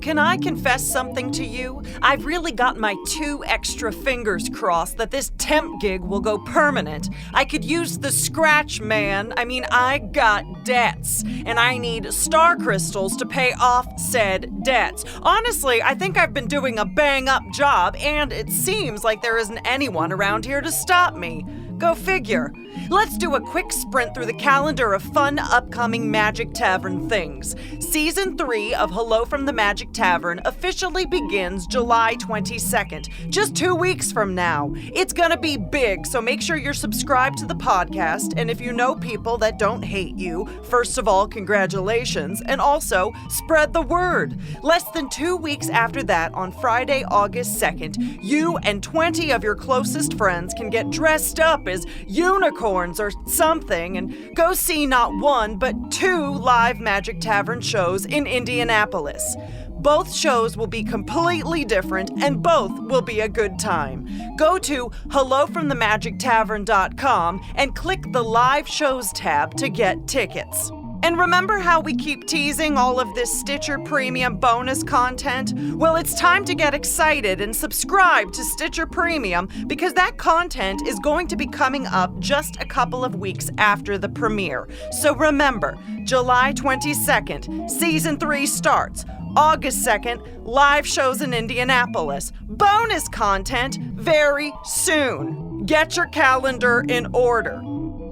can I confess something to you? I've really got my 2 extra fingers crossed that this temp gig will go permanent. I could use the scratch, man. I got debts, and I need star crystals to pay off said debts. Honestly, I think I've been doing a bang-up job, and it seems like there isn't anyone around here to stop me. Go figure. Let's do a quick sprint through the calendar of fun upcoming Magic Tavern things. Season 3 of Hello from the Magic Tavern officially begins July 22nd, just 2 weeks from now. It's gonna be big, so make sure you're subscribed to the podcast, and if you know people that don't hate you, first of all, congratulations, and also spread the word. Less than 2 weeks after that, on Friday, August 2nd, you and 20 of your closest friends can get dressed up as unicorns or something and go see not 1 but 2 live Magic Tavern shows in Indianapolis. Both shows will be completely different and both will be a good time. Go to hellofromthemagictavern.com and click the live shows tab to get tickets. And remember how we keep teasing all of this Stitcher Premium bonus content? Well, it's time to get excited and subscribe to Stitcher Premium because that content is going to be coming up just a couple of weeks after the premiere. So remember, July 22nd, Season 3 starts. August 2nd, live shows in Indianapolis. Bonus content very soon. Get your calendar in order.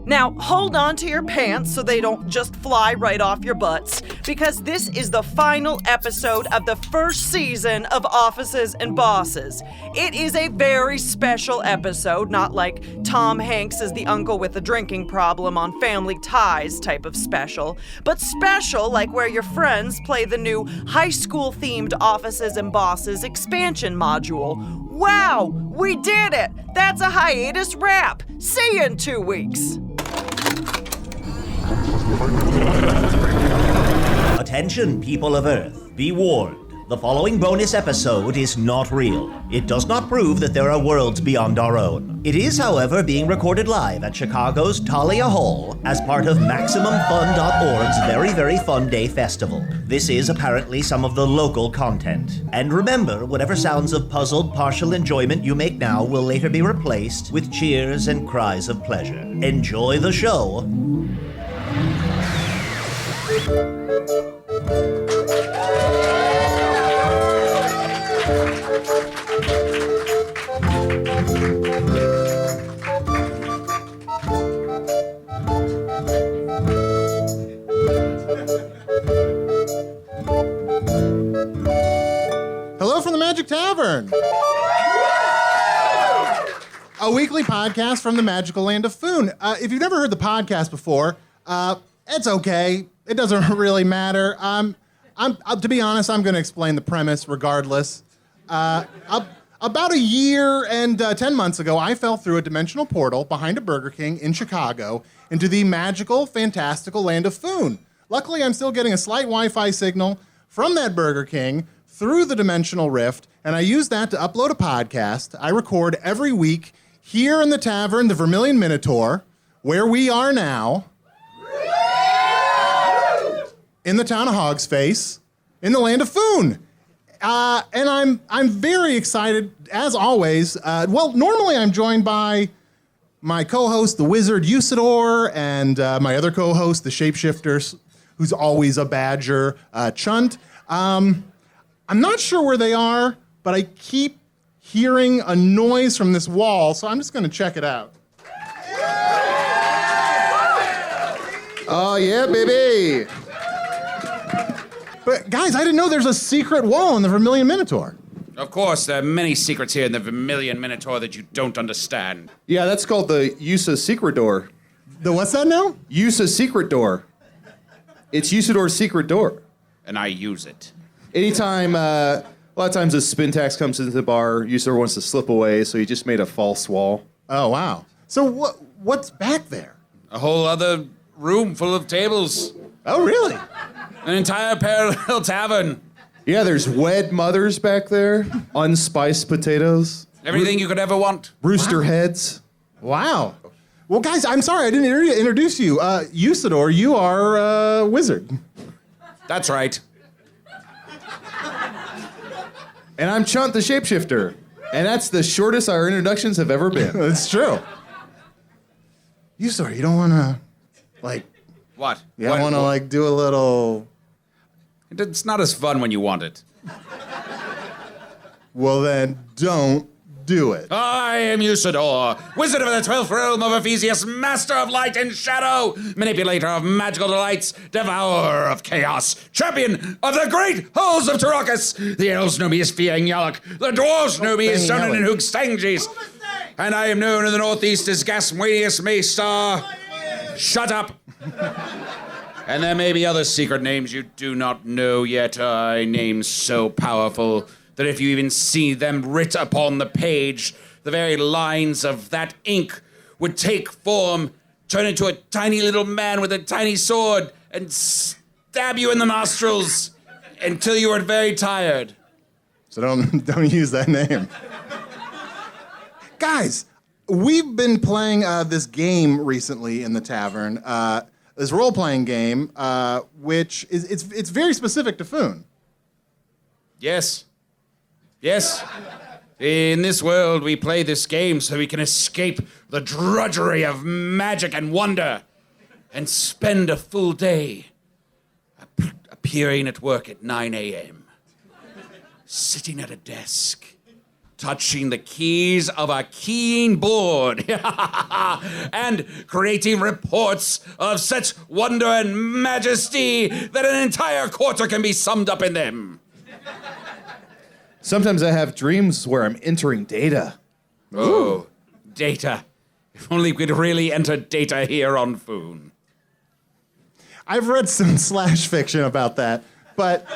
Now, hold on to your pants so they don't just fly right off your butts, because this is the final episode of the first season of Offices and Bosses. It is a very special episode, not like Tom Hanks is the uncle with a drinking problem on Family Ties type of special, but special like where your friends play the new high school-themed Offices and Bosses expansion module. Wow, we did it! That's a hiatus wrap! See you in 2 weeks! Attention, people of Earth. Be warned. The following bonus episode is not real. It does not prove that there are worlds beyond our own. It is, however, being recorded live at Chicago's Talia Hall as part of MaximumFun.org's Very, Very Fun Day Festival. This is apparently some of the local content. And remember, whatever sounds of puzzled partial enjoyment you make now will later be replaced with cheers and cries of pleasure. Enjoy the show. Hello from the Magic Tavern. A weekly podcast from the magical land of Foon. If you've never heard the podcast before, it's okay. It doesn't really matter. To be honest, I'm going to explain the premise regardless. About a year and 10 months ago, I fell through a dimensional portal behind a Burger King in Chicago into the magical, fantastical land of Foon. Luckily, I'm still getting a slight Wi-Fi signal from that Burger King through the dimensional rift, and I use that to upload a podcast I record every week here in the tavern, the Vermilion Minotaur, where we are now, in the town of Hogsface, in the land of Foon. And I'm very excited, as always. Normally I'm joined by my co-host, the wizard Usidore, and my other co-host, the shapeshifter, who's always a badger, Chunt. I'm not sure where they are, but I keep hearing a noise from this wall, so I'm just going to check it out. Oh, yeah, baby. But guys, I didn't know there's a secret wall in the Vermilion Minotaur. Of course, there are many secrets here in the Vermilion Minotaur that you don't understand. Yeah, that's called the Usa secret door. The what's that now? Usa secret door. It's Usidore's secret door. And I use it. Anytime, a lot of times a Spintax comes into the bar, Usidore wants to slip away, so he just made a false wall. Oh, wow. So what's back there? A whole other room full of tables. Oh, really? An entire parallel tavern. Yeah, there's wed mothers back there, unspiced potatoes. Everything you could ever want. Rooster heads. Wow. Well, guys, I'm sorry I didn't introduce you. Usidore, you are a wizard. That's right. And I'm Chunt the Shapeshifter. And that's the shortest our introductions have ever been. It's true. Usidore, you don't want to, like... What? You don't want to, like, do a little... It's not as fun when you want it. Well, then, don't do it. I am Usidore, wizard of the 12th realm of Ephesius, master of light and shadow, manipulator of magical delights, devourer of chaos, champion of the great halls of Tarakas. The elves know me as Fiang Yalak, the dwarves know me as Sonnen and Hoogstangis, and I am known in the northeast as Gasmwanius Maystar. Shut up. And there may be other secret names you do not know yet, names so powerful that if you even see them writ upon the page, the very lines of that ink would take form, turn into a tiny little man with a tiny sword, and stab you in the nostrils until you are very tired. So don't use that name. Guys, we've been playing this game recently in the tavern, this role-playing game, which it's very specific to Foon. Yes. Yes. In this world, we play this game so we can escape the drudgery of magic and wonder and spend a full day appearing at work at 9 a.m., sitting at a desk, touching the keys of a keying board, and creating reports of such wonder and majesty that an entire quarter can be summed up in them. Sometimes I have dreams where I'm entering data. Oh, data. If only we could really enter data here on Foon. I've read some slash fiction about that, but...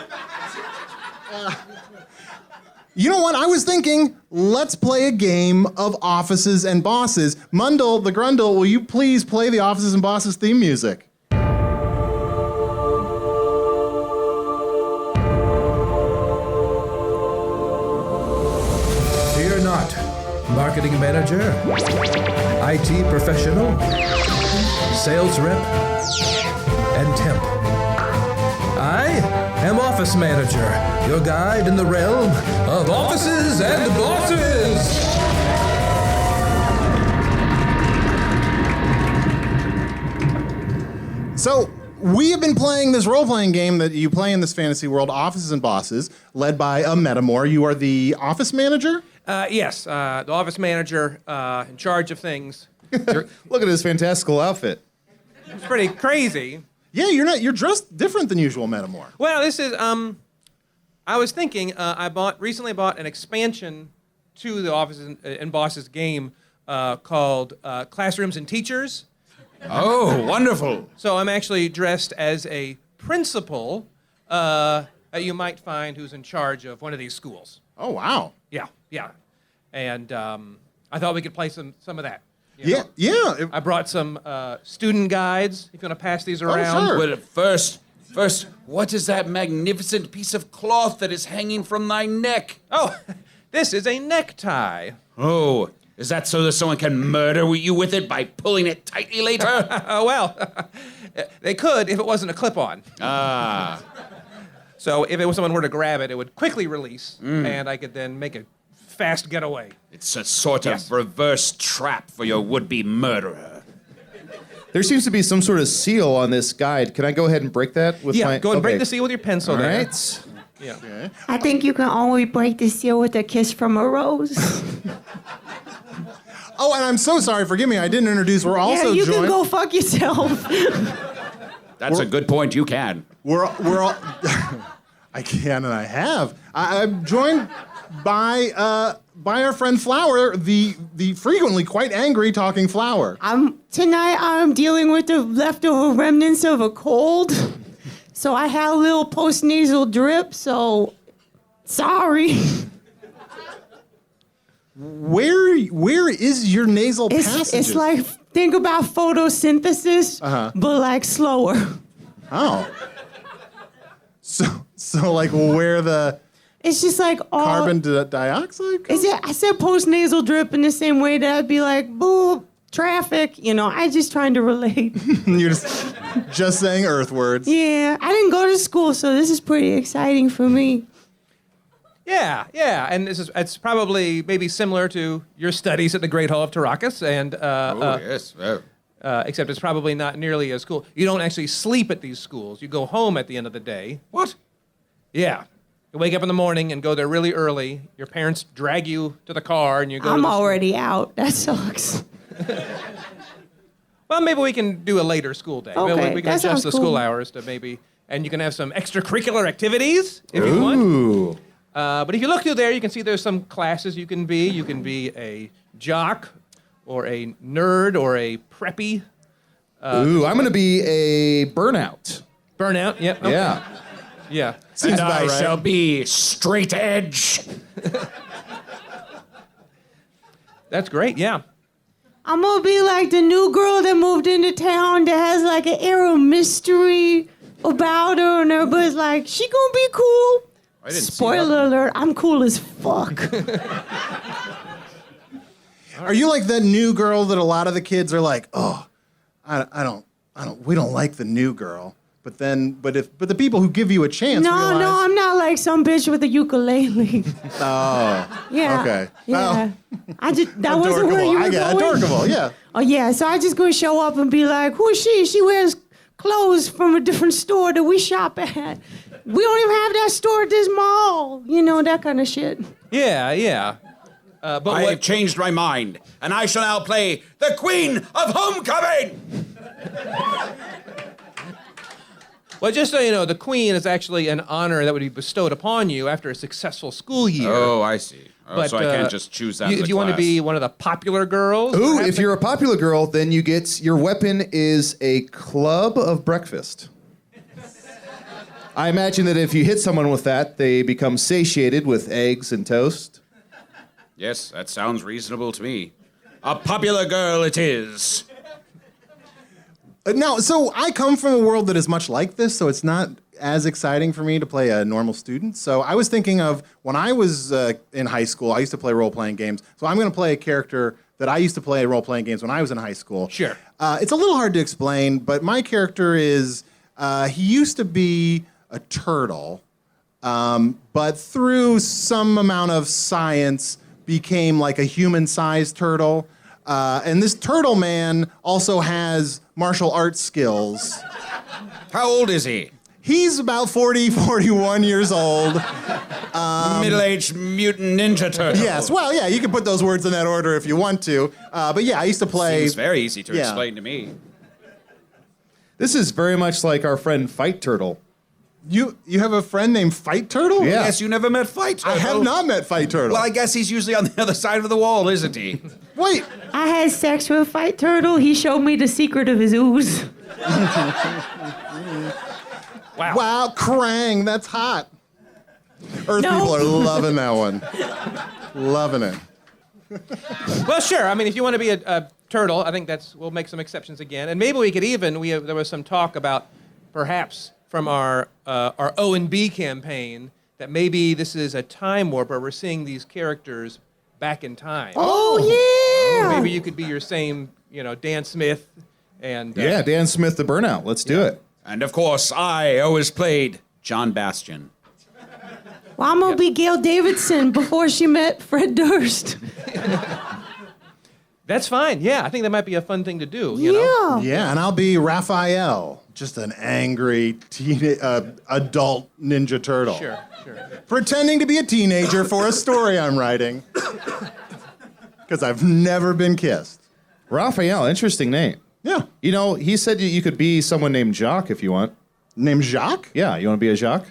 you know what? I was thinking, let's play a game of Offices and Bosses. Mundle, the Grundle, will you please play the Offices and Bosses theme music? Fear not. Marketing manager, IT professional, sales rep, and temp. I am Office Manager, your guide in the realm of offices and bosses. So, we have been playing this role-playing game that you play in this fantasy world, Offices and Bosses, led by a Metamore. You are the office manager? Yes, the office manager in charge of things. Look at his fantastical outfit. It's pretty crazy. Yeah, you're dressed different than usual, Metamore. Well, this is, I was thinking, I recently bought an expansion to the Offices and Bosses game called Classrooms and Teachers. Oh, wonderful. So I'm actually dressed as a principal that you might find who's in charge of one of these schools. Oh, wow. Yeah. And I thought we could play some of that. Yeah. I brought some student guides, if you want to pass these around. sure. But first, what is that magnificent piece of cloth that is hanging from thy neck? Oh, this is a necktie. Oh, is that so that someone can murder you with it by pulling it tightly later? Well, they could if it wasn't a clip-on. Ah. So if someone were to grab it, it would quickly release, and I could then make a fast getaway. It's a sort of reverse trap for your would-be murderer. There seems to be some sort of seal on this guide. Can I go ahead and break that with my... Go ahead and break Okay. the seal with your pencil All there. right. Yeah. Okay. I think you can only break the seal with a kiss from a rose. Oh, and I'm so sorry. Forgive me. I didn't introduce. We're also you joined. can go fuck yourself. That's a good point. You can. We're all. I can and I have. I'm joined by our friend Flower, the frequently quite angry talking Flower. Tonight I'm dealing with the leftover remnants of a cold. So I had a little post-nasal drip, so sorry. Where is your nasal passages? It's like, think about photosynthesis, but like slower. Oh. So like where the It's just like all... carbon dioxide comes? I said post-nasal drip in the same way that I'd be like, boo, traffic. I just trying to relate. You're just saying earth words. Yeah, I didn't go to school, so this is pretty exciting for me. Yeah, and it's probably maybe similar to your studies at the Great Hall of Tarakas, and Yes. except it's probably not nearly as cool. You don't actually sleep at these schools. You go home at the end of the day. What? Yeah. You wake up in the morning and go there really early. Your parents drag you to the car and you go to I'm the school. already out. That sucks. Well, maybe we can do a later school day. Okay, Maybe we can that adjust sounds the cool. school hours to maybe, and you can have some extracurricular activities if you want. Ooh. But if you look through there, you can see there's some classes you can be. You can be a jock or a nerd or a preppy. Ooh, I'm going to be a burnout. Burnout, yep. Okay. Yeah. Yeah. Seems And about I right. shall be straight edge. That's great, yeah. I'm gonna be like the new girl that moved into town that has like an air of mystery about her, and everybody's like, she gonna be cool. I didn't see Spoiler alert, I'm cool as fuck. Are you like that new girl that a lot of the kids are like, oh, we don't like the new girl. But the people who give you a chance realize, No, I'm not like some bitch with a ukulele. oh, Yeah. okay. Yeah. That wasn't where adorkable. you were I get going. adorkable, yeah. Oh yeah, so I just gonna show up and be like, who is she? She wears clothes from a different store that we shop at. We don't even have that store at this mall. You know, that kind of shit. Yeah. But I what, have changed my mind, and I shall now play the Queen of Homecoming! well, just so you know, the queen is actually an honor that would be bestowed upon you after a successful school year. Oh, I see. But, so I can't just choose that. If you want to be one of the popular girls. Ooh, perhaps if you're a popular girl, then you get your weapon is a club of breakfast. I imagine that if you hit someone with that, they become satiated with eggs and toast. Yes, that sounds reasonable to me. A popular girl it is. Now, so I come from a world that is much like this, so it's not as exciting for me to play a normal student. So I was thinking of when I was in high school, I used to play role-playing games. So I'm going to play a character that I used to play role-playing games when I was in high school. Sure. It's a little hard to explain, but my character is, he used to be a turtle, but through some amount of science became like a human-sized turtle. And this turtle man also has martial arts skills. How old is he? He's about 40, 41 years old. Middle-aged mutant ninja turtle. Yes, well, yeah, you can put those words in that order if you want to. But yeah, I used to play... Seems very easy to Yeah. explain to me. This is very much like our friend Fight Turtle. You have a friend named Fight Turtle? Yeah. Yes, you never met Fight Turtle. I have not met Fight Turtle. Well, I guess he's usually on the other side of the wall, isn't he? Wait, I had sex with Fight Turtle. He showed me the secret of his ooze. wow, Krang, that's hot. Earth No. people are loving that one. Loving it. Well, sure. I mean, if you want to be a turtle, I think we'll make some exceptions again, and maybe we could even. There was some talk about perhaps from our O&B campaign that maybe this is a time warp where we're seeing these characters back in time. Oh yeah. Maybe you could be your same, Dan Smith, and Yeah, Dan Smith, the Burnout. Let's do it. And of course, I always played John Bastion. Well, I'm gonna be Gail Davidson before she met Fred Durst. That's fine. Yeah, I think that might be a fun thing to do. Yeah. Yeah, and I'll be Raphael, just an angry adult Ninja Turtle. Sure. Pretending to be a teenager for a story I'm writing. Because I've never been kissed. Raphael, interesting name. Yeah. He said you could be someone named Jacques if you want. Named Jacques? Yeah, you want to be a Jacques?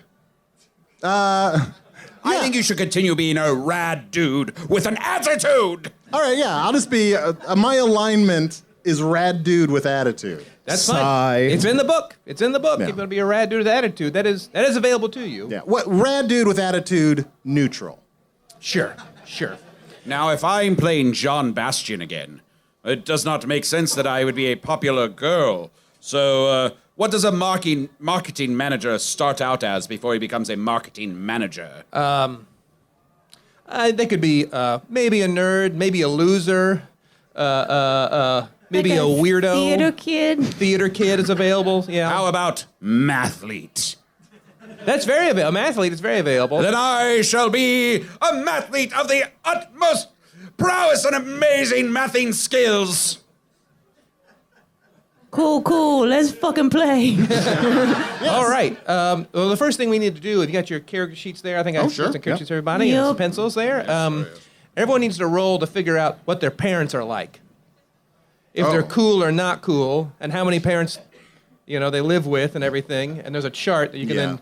I think you should continue being a rad dude with an attitude. All right, yeah, I'll just be, my alignment is rad dude with attitude. That's Sigh. fine. It's in the book. It's in the book. Yeah. You're going to be a rad dude with attitude. That is available to you. Yeah, what rad dude with attitude, neutral. Sure. Now, if I'm playing John Bastion again, it does not make sense that I would be a popular girl. So, what does a marketing manager start out as before he becomes a marketing manager? They could be maybe a nerd, maybe a loser, maybe Like a weirdo. Theater kid. Theater kid is available. Yeah. How about mathlete? That's very available. A mathlete is very available. Then I shall be a mathlete of the utmost prowess and amazing mathing skills. Cool. Let's fucking play. All right. Well, the first thing we need to do, you got your character sheets there. I think I got some character sheets for everybody and some pencils there. Everyone needs to roll to figure out what their parents are like. If they're cool or not cool, and how many parents, they live with and everything. And there's a chart that you can then...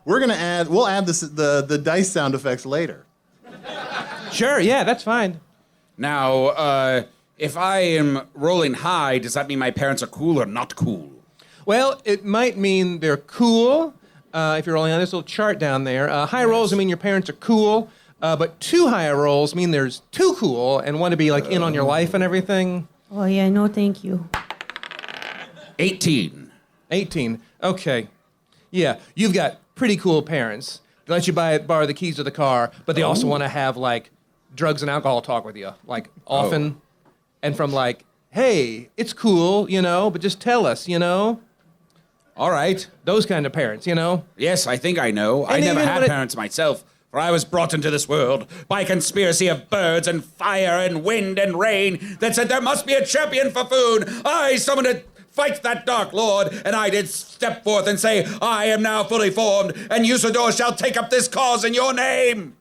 We'll add the dice sound effects later. Sure, yeah, that's fine. Now, if I am rolling high, does that mean my parents are cool or not cool? Well, it might mean they're cool, if you're rolling on this little chart down there. High rolls mean your parents are cool, but too high rolls mean there's too cool and want to be, in on your life and everything. Oh, yeah, no thank you. 18. 18, okay. Yeah, you've got pretty cool parents. They let you borrow the keys to the car, but they also want to have, drugs and alcohol talk with you, often. And from hey, it's cool, but just tell us, All right. Those kind of parents, Yes, I think I know. I And never even had when parents myself, for I was brought into this world by a conspiracy of birds and fire and wind and rain that said there must be a champion for food. I summoned to fight that dark lord, and I did step forth and say, I am now fully formed, and Usidore shall take up this cause in your name.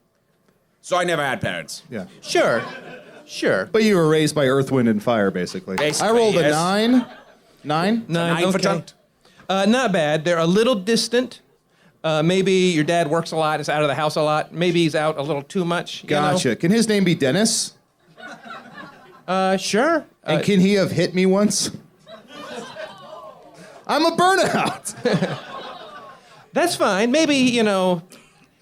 So I never had parents. Yeah. Sure. But you were raised by earth, wind, and fire, basically. Basically, I rolled a yes. 9. 9? Nine for okay. Chunt. Not bad. They're a little distant. Maybe your dad works a lot, is out of the house a lot. Maybe he's out a little too much. Gotcha. Can his name be Dennis? Sure. And can he have hit me once? I'm a burnout. That's fine. Maybe,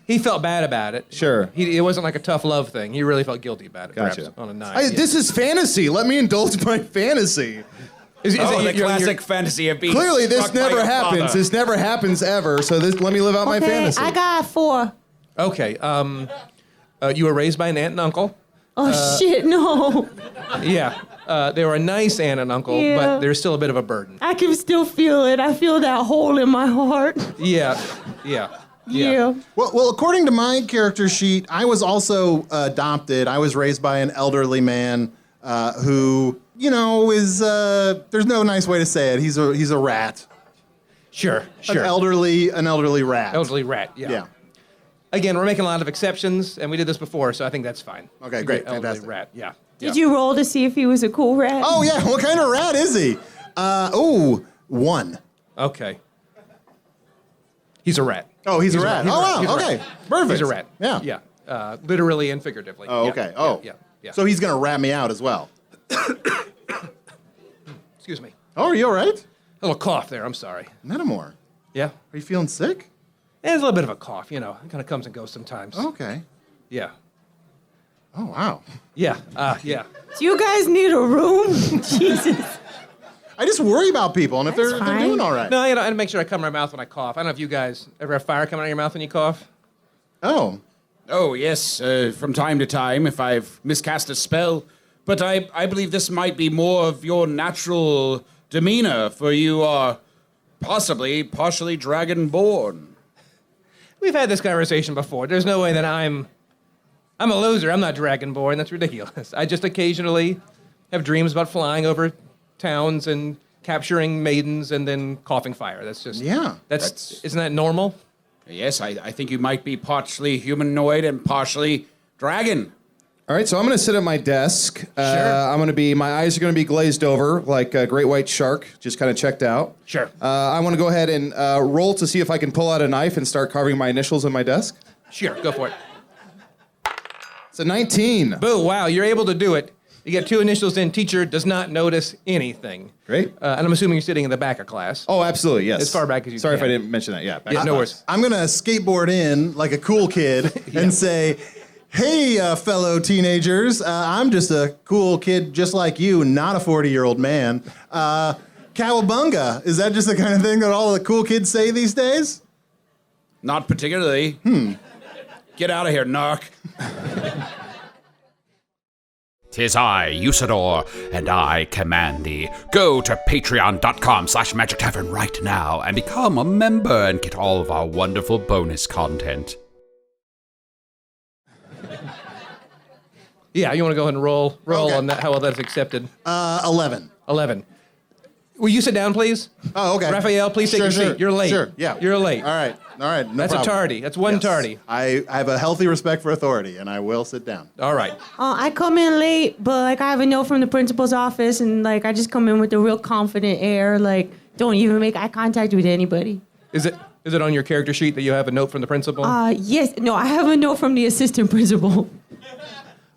he felt bad about it. Sure. It wasn't a tough love thing. He really felt guilty about it. Gotcha. Perhaps, on a 9. This is fantasy. Let me indulge my fantasy. Is The it your- classic fantasy of being Clearly, this struck by never your happens. father. This never happens ever. So let me live out my Okay, fantasy. I got 4. Okay. You were raised by an aunt and uncle. Oh, shit, no. Yeah. They were a nice aunt and uncle, Yeah. but they're still a bit of a burden. I can still feel it. I feel that hole in my heart. Yeah. Yeah. Well, according to my character sheet, I was also adopted. I was raised by an elderly man who, is there's no nice way to say it. He's a rat. Sure. An elderly rat. Elderly rat. Yeah. Again, we're making a lot of exceptions, and we did this before, so I think that's fine. Okay, great, Elderly fantastic. rat. Yeah. Did you roll to see if he was a cool rat? Oh yeah, what kind of rat is he? 1. Okay. He's a rat. Oh, he's a rat. He's a Oh rat. wow, He's a okay, rat. perfect. He's a rat. Yeah. Yeah. Literally and figuratively. Oh Yeah, okay. yeah, Oh. Yeah. So he's gonna rat me out as well. Excuse me. Oh, are you all right? A little cough there. I'm sorry. Metamore, Yeah. are you feeling sick? There's a little bit of a cough. It kind of comes and goes sometimes. Okay. Yeah. Oh wow. Yeah. Yeah. Do you guys need a room? Jesus. I just worry about people, and if That's they're fine. doing all right. No, I gotta make sure I cover my mouth when I cough. I don't know if you guys ever have fire coming out of your mouth when you cough. Oh. Oh, yes, from time to time, if I've miscast a spell. But I believe this might be more of your natural demeanor, for you are possibly partially dragon-born. We've had this conversation before. There's no way that I'm a loser. I'm not dragonborn. That's ridiculous. I just occasionally have dreams about flying over towns and capturing maidens and then coughing fire. That's just... Yeah. Isn't that normal? Yes, I think you might be partially humanoid and partially dragon. All right, so I'm going to sit at my desk. My eyes are going to be glazed over like a great white shark, just kind of checked out. Sure. I want to go ahead and roll to see if I can pull out a knife and start carving my initials on my desk. Sure, go for it. It's a 19. Boo, wow, you're able to do it. You get 2 initials in, teacher does not notice anything. Great. And I'm assuming you're sitting in the back of class. Oh, absolutely, yes. As far back as you Sorry can. if I didn't mention that. Yeah, back Yeah, in no class. worries. I'm gonna skateboard in like a cool kid and say, "Hey, fellow teenagers, I'm just a cool kid just like you, not a 40-year-old man. Cowabunga, is that just the kind of thing that all the cool kids say these days?" Not particularly. Get out of here, narc. 'Tis I, Usidore, and I command thee. Go to patreon.com/Magic Tavern right now and become a member and get all of our wonderful bonus content. Yeah, you want to go ahead and roll Okay. on that, how well that's accepted. 11. 11. Will you sit down, please? Oh, okay. Raphael, please take your seat. You're late. Sure, yeah. You're late. All right. No That's problem. a tardy. That's one Yes. tardy. I have a healthy respect for authority, and I will sit down. All right. I come in late, but like I have a note from the principal's office, and like I just come in with a real confident air, like don't even make eye contact with anybody. Is it on your character sheet that you have a note from the principal? Yes. No, I have a note from the assistant principal.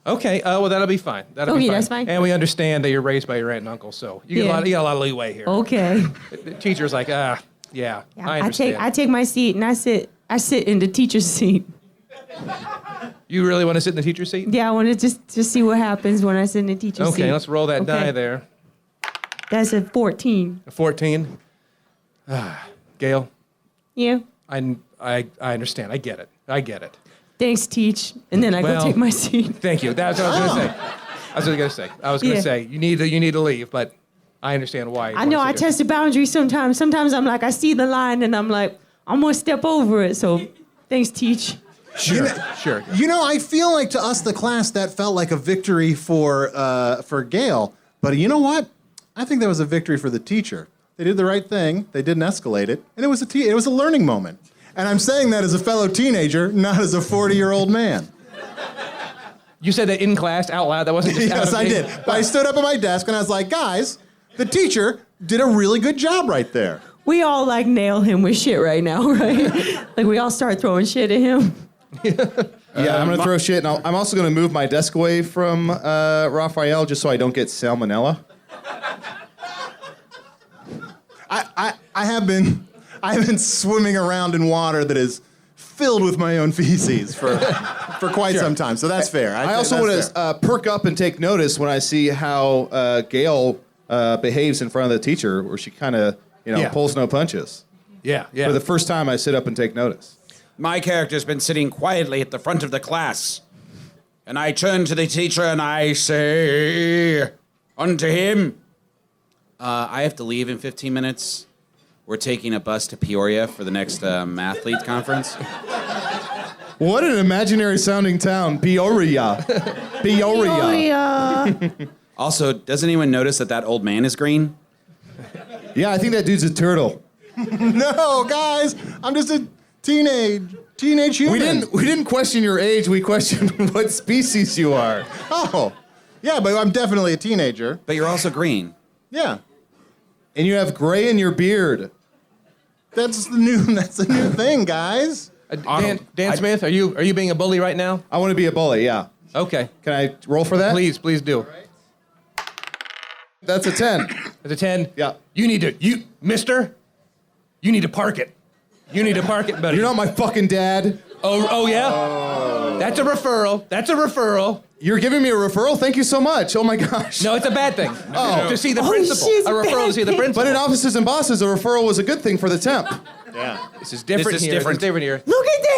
Okay, well, that'll be fine. That'll be Okay, fine. that's fine. And we understand that you're raised by your aunt and uncle, so you get a lot of leeway here. Okay. The teacher's like, yeah, I understand. I take my seat and I sit in the teacher's seat. You really want to sit in the teacher's seat? Yeah, I want to just see what happens when I sit in the teacher's seat. Okay, let's roll that die there. That's a 14. A 14. Gail, Yeah. I understand. I get it. Thanks, Teach. And then I Well- go take my seat. Thank you. That's what I was going to say. I was going to Yeah. say you need to leave, but I understand why. I know I test the boundaries sometimes. Sometimes I'm like, I see the line and I'm like, I'm going to step over it. So thanks, Teach. Sure. You know, I feel like to us, the class, that felt like a victory for Gail. But you know what? I think that was a victory for the teacher. They did the right thing. They didn't escalate it, and it was a learning moment. And I'm saying that as a fellow teenager, not as a 40-year-old man. You said that in class out loud. That wasn't just out Yes, of I me? did. But I stood up at my desk and I was like, guys, the teacher did a really good job right there. We all like nail him with shit right now, right? Like we all start throwing shit at him. Yeah, I'm going to throw shit, and I'm also going to move my desk away from Raphael just so I don't get salmonella. I have been swimming around in water that is filled with my own feces for quite some time, so that's fair. I also want to perk up and take notice when I see how Gail behaves in front of the teacher, where she kind of, pulls no punches. Yeah. For the first time, I sit up and take notice. My character's been sitting quietly at the front of the class. And I turn to the teacher and I say unto him, I have to leave in 15 minutes. We're taking a bus to Peoria for the next mathlete conference. What an imaginary sounding town, Peoria. Peoria. Also, does anyone notice that old man is green? Yeah, I think that dude's a turtle. No, guys, I'm just a teenage human. We didn't question your age. We questioned what species you are. Oh, yeah, but I'm definitely a teenager. But you're also green. Yeah, And you have gray in your beard. that's the new thing, guys. Dan Smith, are you being a bully right now? I want to be a bully, yeah. Okay. Can I roll for that? Please do. That's a 10. It's a 10. Yeah. You need to park it. You need to park it, buddy. You're not my fucking dad. Oh yeah? That's a referral. You're giving me a referral? Thank you so much. Oh my gosh. No, it's a bad thing. To see the Oh, principal. shit, it's A a referral bad to see the thing. principal. But in offices and bosses, a referral was a good thing for the temp. Yeah. This is different This is here. different. This is different here. Look at the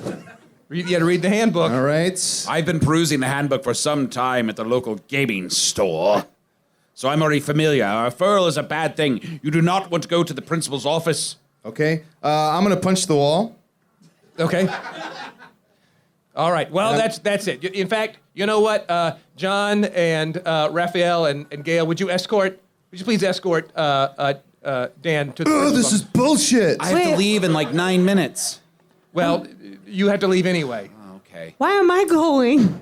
handbook. You got to read the handbook. All right. I've been perusing the handbook for some time at the local gaming store. So I'm already familiar. A referral is a bad thing. You do not want to go to the principal's office. Okay. I'm going to punch the wall. Okay. All right. Well, that's it. In fact, you know what? John and Raphael and Gail, would you please escort Dan to the Oh, this principal's is bullshit. I have to Wait. leave in like 9 minutes. Well, you have to leave anyway. Okay. Why am I going?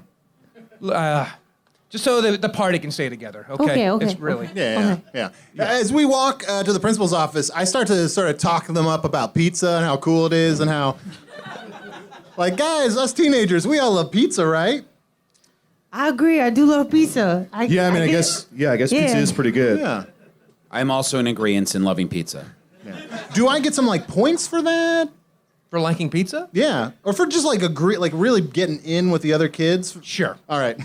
Just so the party can stay together, okay? Okay. It's really... Yeah. As we walk to the principal's office, I start to sort of talk them up about pizza and how cool it is and how, like, guys, us teenagers, we all love pizza, right? I agree. I do love pizza. I guess pizza is pretty good. Yeah. I'm also in agreement in loving pizza. Do I get some like points for that? For liking pizza? Yeah, or for just like really getting in with the other kids? Sure. All right.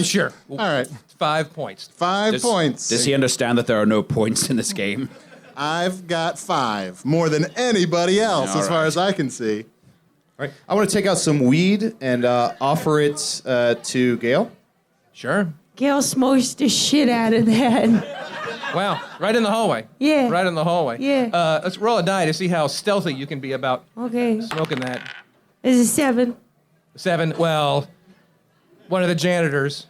Sure. All right. 5 points. 5 points. Does he understand that there are no points in this game? I've got 5, more than anybody else, as far as I can see. All right. I want to take out some weed and offer it to Gail. Sure. Gail smushed the shit out of that. Wow, right in the hallway. Yeah. Right in the hallway. Yeah. Let's roll a die to see how stealthy you can be about Okay. smoking that. This is 7. 7, well, one of the janitors,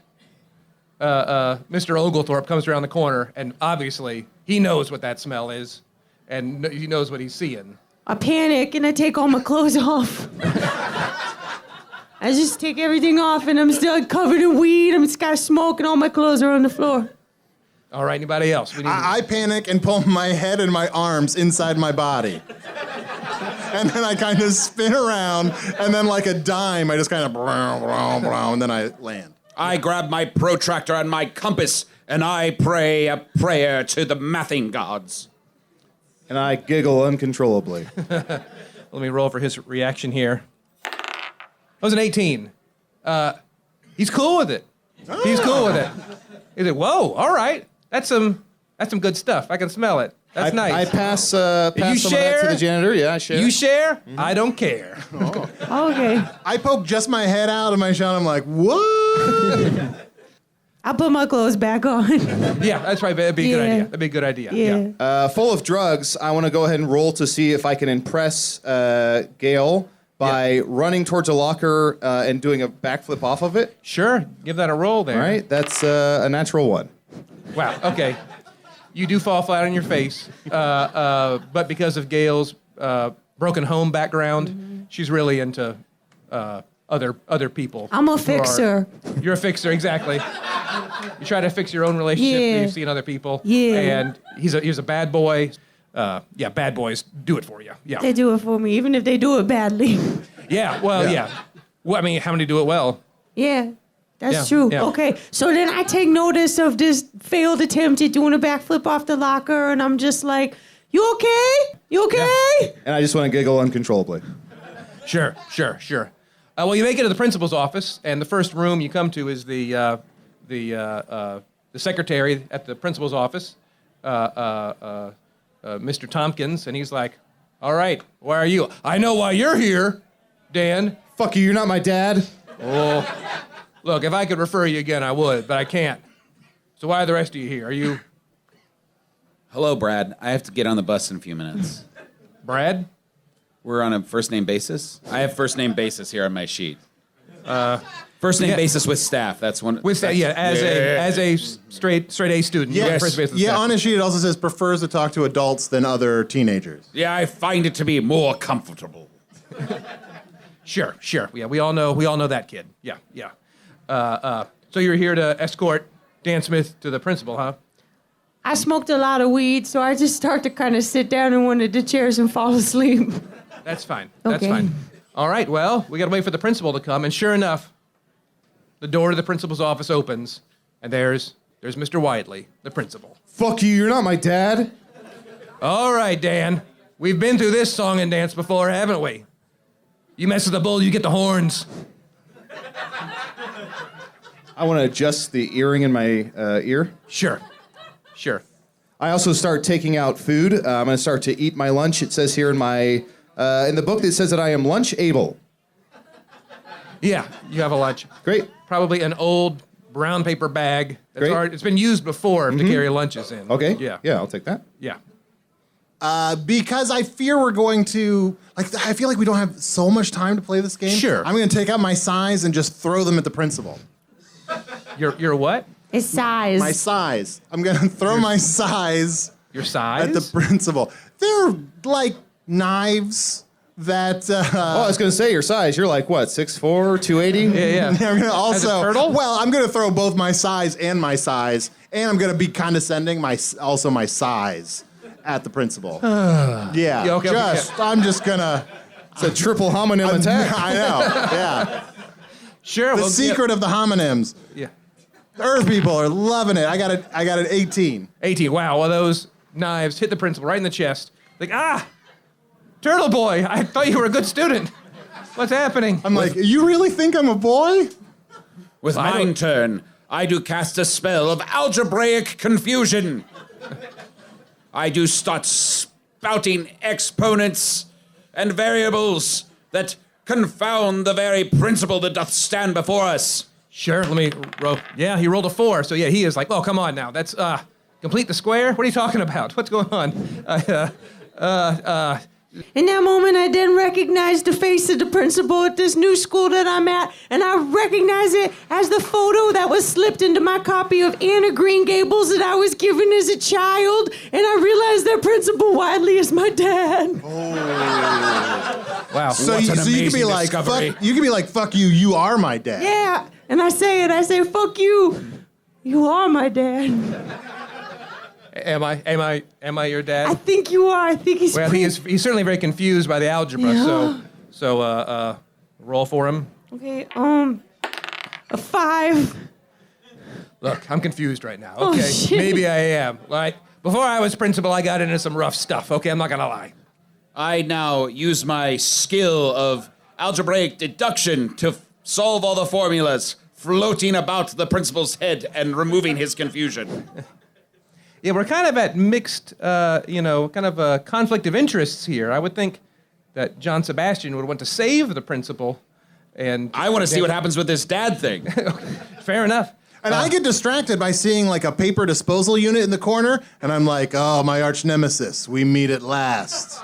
Mr. Oglethorpe, comes around the corner, and obviously he knows what that smell is, and he knows what he's seeing. I panic and I take all my clothes off. I just take everything off and I'm still covered in weed. I'm just got smoke and all my clothes are on the floor. All right, anybody else? We need I panic and pull my head and my arms inside my body. And then I kind of spin around, and then like a dime, I just kind of and then I land. I grab my protractor and my compass, and I pray a prayer to the mathing gods. And I giggle uncontrollably. Let me roll for his reaction here. That was an 18. He's cool with it. He's cool with it. He's like, whoa, all right. That's some good stuff. I can smell it. That's nice. I pass some of that to the janitor. Yeah, I share. You share? Mm-hmm. I don't care. Okay. I poke just my head out of my shell. I'm like, what? I put my clothes back on. Yeah, that's right. That'd be a good Yeah. idea. That'd be a good idea. Yeah. Full of drugs, I want to go ahead and roll to see if I can impress Gail by running towards a locker and doing a backflip off of it. Sure. Give that a roll there. All right, that's a natural 1. Wow. Okay. You do fall flat on your face, but because of Gail's broken home background, she's really into other people. I'm a fixer. You're a fixer, exactly. You try to fix your own relationship Yeah. that you see in other people. Yeah. And he's a bad boy. Yeah, bad boys do it for you. Yeah. They do it for me, even if they do it badly. Yeah. Well, yeah. Well, I mean, how many do it well? Yeah. That's Yeah, true. yeah. Okay, so then I take notice of this failed attempt at doing a backflip off the locker, and I'm just like, "You okay? You okay?" And I just want to giggle uncontrollably. Sure. Well, you make it to the principal's office, and the first room you come to is the secretary at the principal's office, Mr. Tompkins, and he's like, "All right, why are you? I know why you're here, Dan. Fuck you, you're not my dad. Oh, look, if I could refer you again, I would, but I can't. So why are the rest of you here? Are you Hello, Brad. I have to get on the bus in a few minutes. Brad? We're on a first-name basis? I have first-name basis here on my sheet. First-name basis with staff. That's one. With that, yeah, as a straight A student. you have first base with Yeah, staff. on his sheet it also says prefers to talk to adults than other teenagers. Yeah, I find it to be more comfortable. Sure. Yeah, we all know that kid. Yeah. So you're here to escort Dan Smith to the principal, huh? I smoked a lot of weed, so I just start to kind of sit down in one of the chairs and fall asleep. That's fine. That's Okay. fine. All right, well, we got to wait for the principal to come, and sure enough, the door to the principal's office opens, and there's Mr. Whiteley, the principal. Fuck you, you're not my dad. All right, Dan. We've been through this song and dance before, haven't we? You mess with the bull, you get the horns. I want to adjust the earring in my ear. Sure. I also start taking out food. I'm going to start to eat my lunch. It says here in my in the book that says that I am lunch able. Yeah, you have a lunch. Great. Probably an old brown paper bag. Great. It's been used before to carry lunches in. Okay. Yeah. Yeah, I'll take that. Yeah. Because I fear we're going to, I feel like we don't have so much time to play this game. Sure. I'm going to take out my size and just throw them at the principal. Your what? It's size. My size. I'm going to throw my size Your size? at the principal. They're like knives that. Oh, I was going to say your size. You're like, what, 6'4", 280? Yeah. I'm going to also. As a turtle? Well, I'm going to throw both my size, and I'm going to be condescending my size at the principal. Yeah. okay. I'm just going to. It's a triple homonym attack. I know. Yeah. Sure. The secret of the homonyms. Yeah. Earth people are loving it. I got an 18. 18. Wow. Well, those knives hit the principal right in the chest. Like, Turtle Boy, I thought you were a good student. What's happening? I'm like, you really think I'm a boy? With mine turn, I do cast a spell of algebraic confusion. I do start spouting exponents and variables that confound the very principle that doth stand before us. Sure, let me roll. Yeah, he rolled a 4, so yeah, he is like, oh, come on now. That's, complete the square? What are you talking about? What's going on? In that moment, I then recognized the face of the principal at this new school that I'm at, and I recognize it as the photo that was slipped into my copy of Anne of Green Gables that I was given as a child, and I realized that Principal Wiley is my dad. Wow. So What you an can be amazing like, discovery. fuck, you can be like, fuck you, you are my dad. Yeah, and I say, fuck you. You are my dad. Am I your I dad? think you are. I think he's Well, he's certainly very confused by the algebra, Yeah. so roll for him. Okay, a 5. Look, I'm confused right now. Oh, Okay, shit. maybe I am. Like, before I was principal, I got into some rough stuff. Okay, I'm not gonna lie. I now use my skill of algebraic deduction to solve all the formulas floating about the principal's head and removing his confusion. Yeah, we're kind of at mixed, kind of a conflict of interests here. I would think that John Sebastian would want to save the principal, and I want to see what happens with this dad thing. Fair enough. And I get distracted by seeing like a paper disposal unit in the corner, and I'm like, oh, my arch nemesis, we meet at last.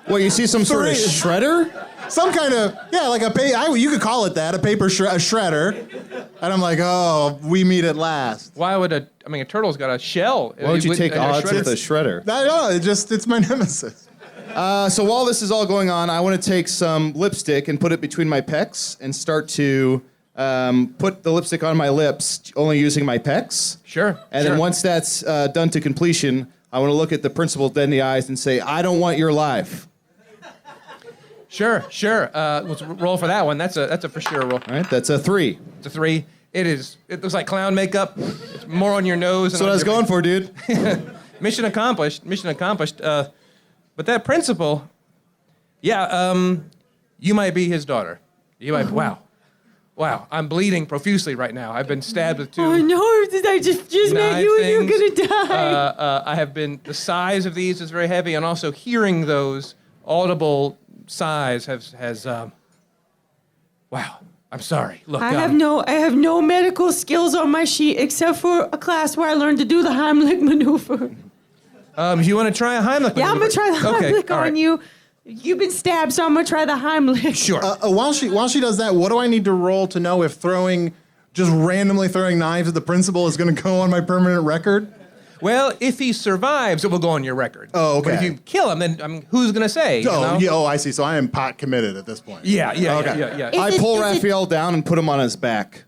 Well, you see some sort of Three. shredder? Some kind of, yeah, like you could call it that, a paper shredder. And I'm like, oh, we meet at last. Why would a turtle's got a shell? Why would you take odds with a shredder? I know, it's my nemesis. So while this is all going on, I want to take some lipstick and put it between my pecs and start to put the lipstick on my lips, only using my pecs. Sure. And then once that's done to completion, I want to look at the principal dead in the eyes and say, I don't want your life. Sure. Let's roll for that one. That's a for sure roll. All right, that's a 3. It's a 3. It looks like clown makeup. It's more on your nose. That's what I was going for, dude. Mission accomplished. But that principal, you might be his daughter. You might. Wow. I'm bleeding profusely right now. I've been stabbed with 2. Oh no! I just met you and you're things. gonna die. I have been. The size of these is very heavy, and also hearing those audible sighs has. Wow. I'm sorry. Look. I have no medical skills on my sheet except for a class where I learned to do the Heimlich maneuver. Do you want to try a Heimlich? Yeah, I'm gonna try the Heimlich all on right. you. You've been stabbed, so I'm gonna try the Heimlich. Sure. While she does that, what do I need to roll to know if just randomly throwing knives at the principal is going to go on my permanent record? Well, if he survives, it will go on your record. Oh, okay. But if you kill him, then who's going to say? You know? I see. So I am pot committed at this point. Yeah. Okay. I pull Raphael down and put him on his back.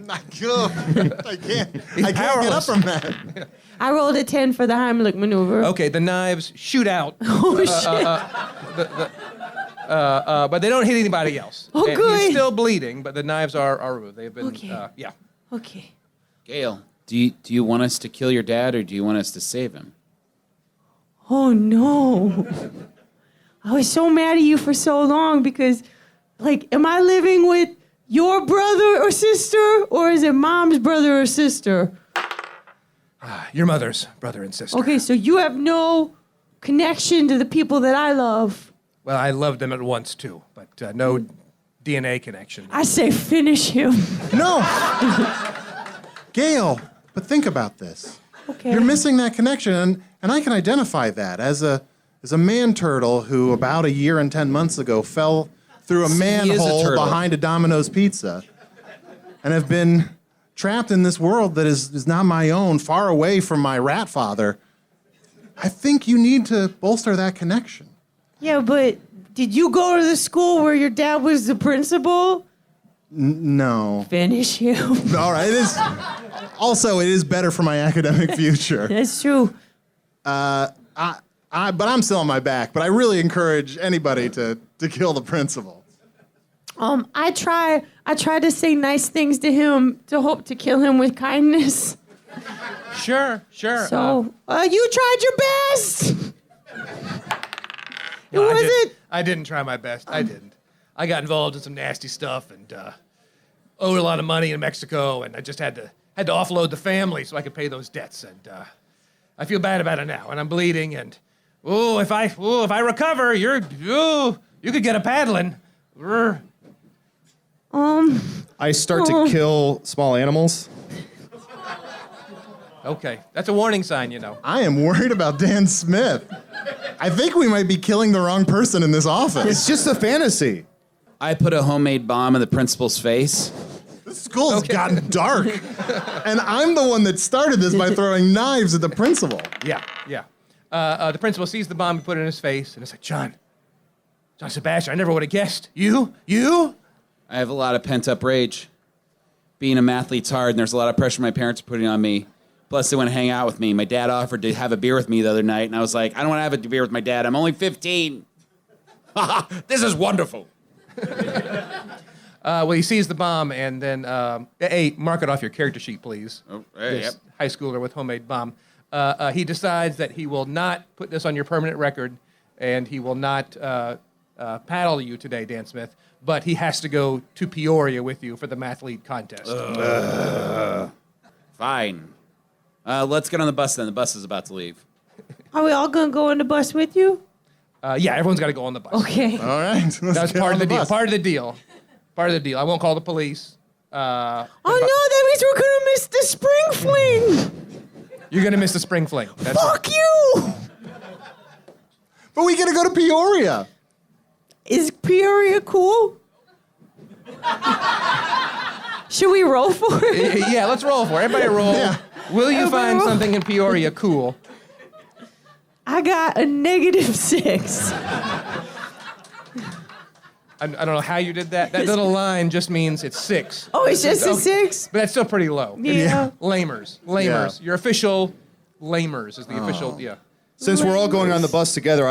I can't get up powerless. from that. I rolled a 10 for the Heimlich maneuver. Okay, the knives shoot out. Oh shit! But they don't hit anybody else. Oh, And good. He's still bleeding, but the knives are removed. They've been, Okay. yeah. Okay. Gail, do you want us to kill your dad or do you want us to save him? Oh no! I was so mad at you for so long because, am I living with your brother or sister, or is it mom's brother or sister? Your mother's brother and sister. Okay, so you have no connection to the people that I love. Well, I loved them at once, too, but no DNA connection. I say finish him. No. Gail, but think about this. Okay. You're missing that connection, and I can identify that as a man turtle who about a year and 10 months ago fell through a he is a manhole turtle. behind a Domino's pizza and have been trapped in this world that is not my own, far away from my rat father. I think you need to bolster that connection. Yeah, but did you go to the school where your dad was the principal? No. Finish him. All right. It is better for my academic future. That's true. But I'm still on my back. But I really encourage anybody to kill the principal. I try to say nice things to him to hope to kill him with kindness. Sure. So, you tried your best. I didn't try my best. I didn't. I got involved in some nasty stuff and owed a lot of money in Mexico, and I just had to offload the family so I could pay those debts. And I feel bad about it now, and I'm bleeding. And if I recover, you could get a paddling. I start to kill small animals. Okay, that's a warning sign, you know. I am worried about Dan Smith. I think we might be killing the wrong person in this office. It's just a fantasy. I put a homemade bomb in the principal's face. This school has gotten dark. And I'm the one that started this by throwing knives at the principal. Yeah. The principal sees the bomb, put it in his face, and it's like, John Sebastian, I never would have guessed. You? I have a lot of pent-up rage. Being a mathlete's hard, and there's a lot of pressure my parents are putting on me. Plus, they want to hang out with me. My dad offered to have a beer with me the other night, and I was like, I don't want to have a beer with my dad. I'm only 15. This is wonderful. Well, he sees the bomb, and then, hey, mark it off your character sheet, please. Oh, hey, This high schooler with homemade bomb. He decides that he will not put this on your permanent record, and he will not paddle you today, Dan Smith, but he has to go to Peoria with you for the mathlete contest. Fine. Let's get on the bus then. The bus is about to leave. Are we all gonna go on the bus with you? Yeah, everyone's got to go on the bus. Okay. All right. That's part of the deal. Part of the deal. I won't call the police. Oh no, that means we're gonna miss the spring fling. You're going to miss the spring fling. Fuck you! But we gotta go to Peoria. Is Peoria cool? Should we roll for it? Yeah, let's roll for it. Everybody roll. Yeah. Will you Everybody find roll. something in Peoria cool? I got a -6. I don't know how you did that. That little line just means it's 6. Oh, it's just a 6? But that's still pretty low. Yeah. Lamers. Yeah. Your official lamers is the official, yeah. Since we're all going on the bus together,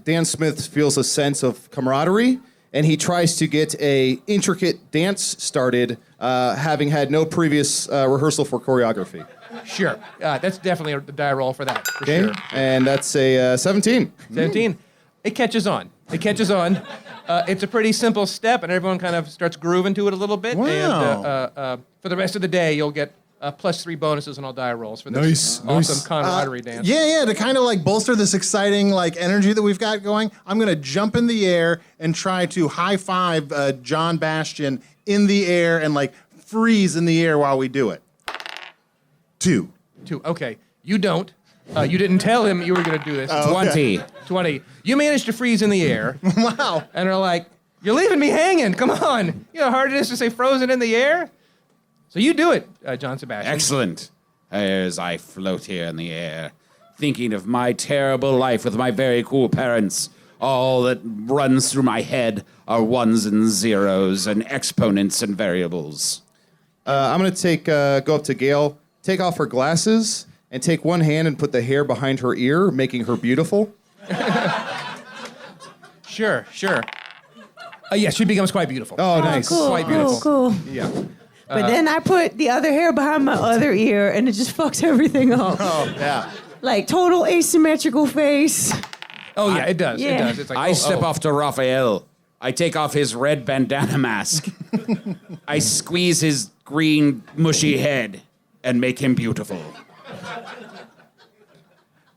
Dan Smith feels a sense of camaraderie, and he tries to get a intricate dance started, having had no previous rehearsal for choreography. Sure. That's definitely the die roll for that, for Okay, sure. and that's a 17. 17. It catches on. It's a pretty simple step, and everyone kind of starts grooving to it a little bit. Wow. And for the rest of the day, you'll get +3 bonuses on all die rolls for this awesome camaraderie dance. Yeah, to kind of like bolster this exciting like energy that we've got going, I'm gonna jump in the air and try to high five John Bastion in the air and like freeze in the air while we do it. 2. 2. Okay. You don't. You didn't tell him you were going to do this. 20. 20. You managed to freeze in the air. Wow. And are like, you're leaving me hanging. Come on. You know how hard it is to say frozen in the air? So you do it, John Sebastian. Excellent. As I float here in the air, thinking of my terrible life with my very cool parents. All that runs through my head are ones and zeros and exponents and variables. I'm going to go up to Gail, take off her glasses, and take one hand and put the hair behind her ear, making her beautiful. Sure. Yes, she becomes quite beautiful. Oh, nice. Cool, Quite beautiful. cool. Yeah. But then I put the other hair behind my other ear, and it just fucks everything up. Oh, yeah. Like total asymmetrical face. Oh, yeah, it does. Yeah. It does. It's like, I step off to Raphael. I take off his red bandana mask. I squeeze his green, mushy head and make him beautiful.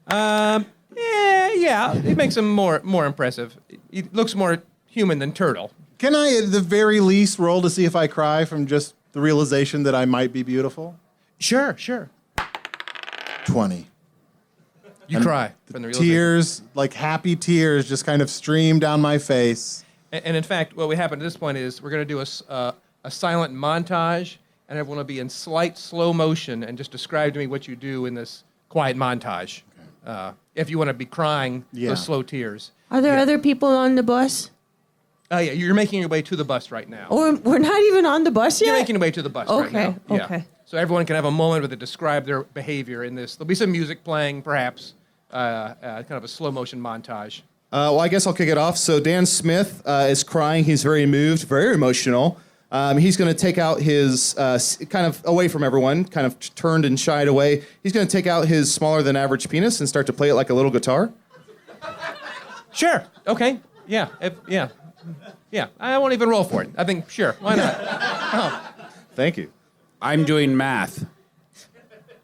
Yeah. It makes him more impressive. He looks more human than turtle. Can I at the very least roll to see if I cry from just the realization that I might be beautiful? Sure. 20. You cry from the realization. Tears, like happy tears, just kind of stream down my face. And in fact, what would happen at this point is we're going to do a silent montage, and everyone will be in slight slow motion and just describe to me what you do in this quiet montage. If you want to be crying those slow tears. Are there other people on the bus? Yeah, you're making your way to the bus right now. Or we're not even on the bus yet? You're making your way to the bus right now. Yeah. Okay. So everyone can have a moment where they describe their behavior in this. There'll be some music playing, perhaps, kind of a slow motion montage. Well, I guess I'll kick it off. So Dan Smith is crying. He's very moved, very emotional. He's going to take out his, kind of away from everyone, kind of turned and shied away. He's going to take out his smaller than average penis and start to play it like a little guitar. Sure. Okay. Yeah. Yeah. I won't even roll for it. I think, sure. Why not? Thank you. I'm doing math.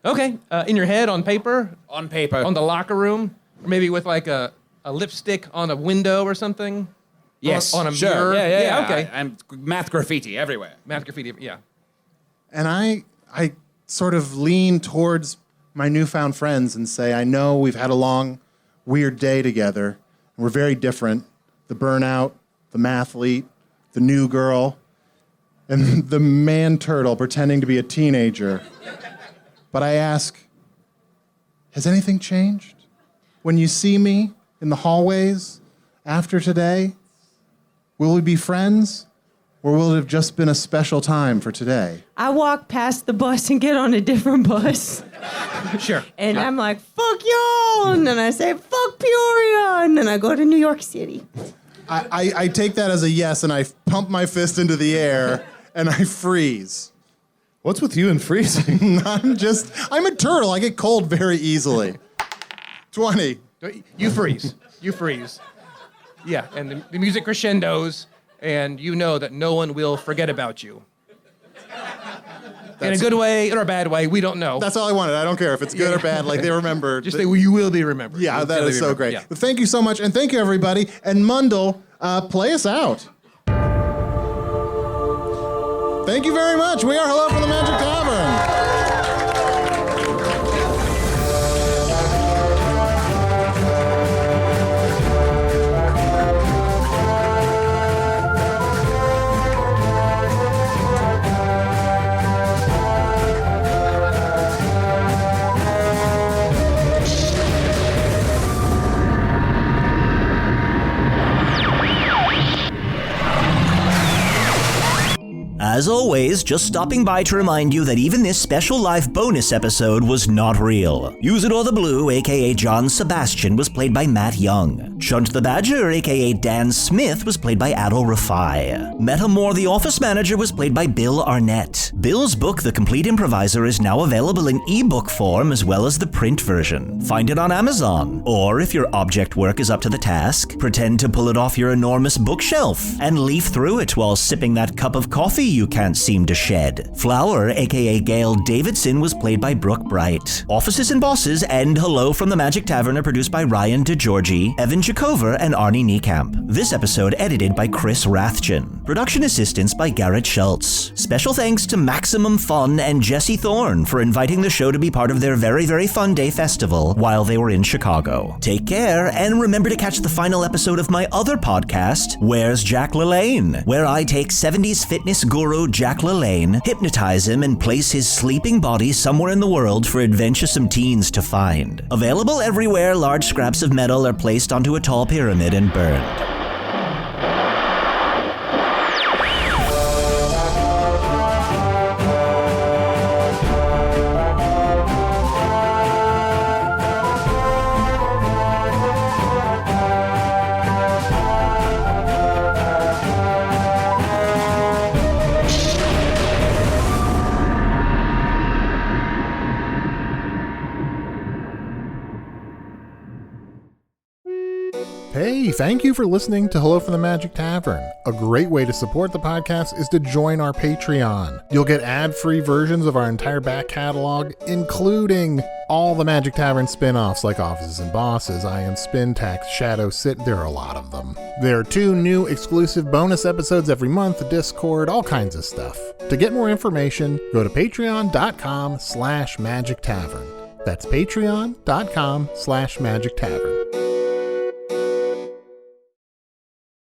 Okay. In your head, on paper, On paper. on the locker room, or maybe with like a lipstick on a window or something. Yes, On a sure. mirror? Yeah, Yeah, okay. And math graffiti everywhere. Math graffiti, yeah. And I sort of lean towards my newfound friends and say, I know we've had a long, weird day together. And we're very different. The burnout, the mathlete, the new girl, and the man turtle pretending to be a teenager. But I ask, has anything changed? When you see me in the hallways after today, will we be friends? Or will it have just been a special time for today? I walk past the bus and get on a different bus. Sure. And I'm like, fuck y'all. And then I say, fuck Peoria. And then I go to New York City. I take that as a yes, and I pump my fist into the air, and I freeze. What's with you and freezing? I'm a turtle. I get cold very easily. 20. You freeze. You freeze. Yeah, and the music crescendos, and you know that no one will forget about you. In a good way or a bad way, we don't know. That's all I wanted. I don't care if it's good or bad. Like, they remember. Just say, well, you will be remembered. Yeah, that is so great. Yeah. But thank you so much, and thank you, everybody. And Mundle, play us out. Thank you very much. We are Hello from the Magic Tavern. As always, just stopping by to remind you that even this special live bonus episode was not real. Usidore the Blue, aka John Sebastian, was played by Matt Young. Chunt the Badger, aka Dan Smith, was played by Adal Rifai. Metamore the Office Manager was played by Bill Arnett. Bill's book, The Complete Improviser, is now available in ebook form as well as the print version. Find it on Amazon. Or if your object work is up to the task, pretend to pull it off your enormous bookshelf and leaf through it while sipping that cup of coffee you can't seem to shed. Flower, aka Gail Davidson, was played by Brooke Breit. Offices and Bosses and Hello from the Magic Tavern are produced by Ryan DiGiorgi, Evan Jacover, and Arnie Niekamp. This episode edited by Chris Rathjen. Production assistance by Garrett Schultz. Special thanks to Maximum Fun and Jesse Thorn for inviting the show to be part of their very, very fun day festival while they were in Chicago. Take care, and remember to catch the final episode of my other podcast, Where's Jack LaLanne, where I take 70s fitness guru Jack LaLanne, hypnotize him, and place his sleeping body somewhere in the world for adventuresome teens to find. Available everywhere large scraps of metal are placed onto a tall pyramid and burned. Hey, thank you for listening to Hello from the Magic Tavern. A great way to support the podcast is to join our Patreon. You'll get ad-free versions of our entire back catalog, including all the Magic Tavern spin-offs like Offices and Bosses, I Am Spin Tax, Shadow Sit. There are a lot of them. There are 2 new exclusive bonus episodes every month, Discord, all kinds of stuff. To get more information, go to patreon.com/Magic Tavern. That's patreon.com/Magic Tavern.